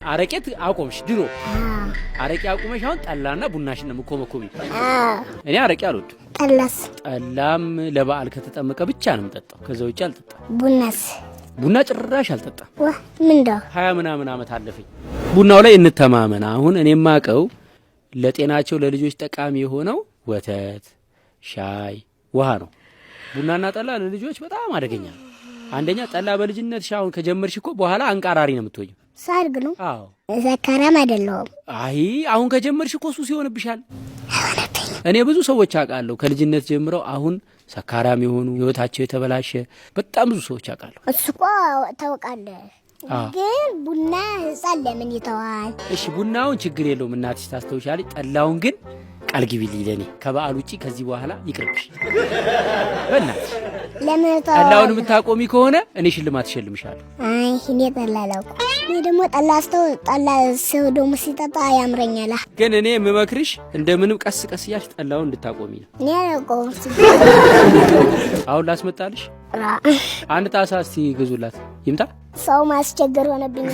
አረቄት አቆምሽ ድሮ አረቄ አቆመሽ አሁን ጠላና ቡናሽን ነው መኮመኮሚ እኔ አረቄ አልወድም ጠላም ለበዓል ከተጠመቀ ብቻ ነው የምጠጣው ከዛ ውጪ አልጠጣም ቡና ጭራሽ አልጠጣም ምንድነው 20 ምናምን አመት አለፈኝ ቡናው ላይ እንተማመን አሁን እኔ ማቀው ለጤናቸው ለልጆች ጠቃሚ የሆነው ወተት ሻይ ውሃ ነው ቡናና ጠላ ለልጆች በጣም አደገኛ ነው አንደኛ ጠላ በልጅነት ሻውን ከጀመርሽ እኮ በኋላ አንቃራሪ ነው የምትሆኚው ሳርግ ነው አዎ ዘካራም አይደለም አይ አሁን ከጀመርሽ እኮ ሱስ ይሆንብሻል እኔ ብዙ ሰዎች አውቃለሁ ከልጅነት ጀምረው አሁን ሰካራም የሆኑ ህይወታቸው የተበላሸ በጣም ብዙ ሰዎች አውቃለሁ እሱቆ ታውቃለህ ግን ቡና ህፃን ለምን ይተዋል እሺ ቡናውን ችግር የለውም እናትሽ ታስተውሻለች ጠላውን ግን ቃል ግቢልኝ ለኔ ከበዓል ውጪ ከዚህ በኋላ ይቅርብሽ በእናትሽ ለምን ጠላውን የምታቆሚ ከሆነ እኔ ሽልማት እሸልምሻለሁ አይ እኔ ጠላላው እኔ ደግሞ ጠላ ሰው ደግሞ ሲጠጣ ያምረኛል ግን እኔ የምመክርሽ እንደምንም ቀስ ቀስ ያልሽ ጠላውን እንድታቆሚ ነው እኔ አልቆም አሁን ላስመጣልሽ አንድ ጣሳ እስቲ ግዙላት ይምጣ ሰው ማስቸገር ሆነብኝ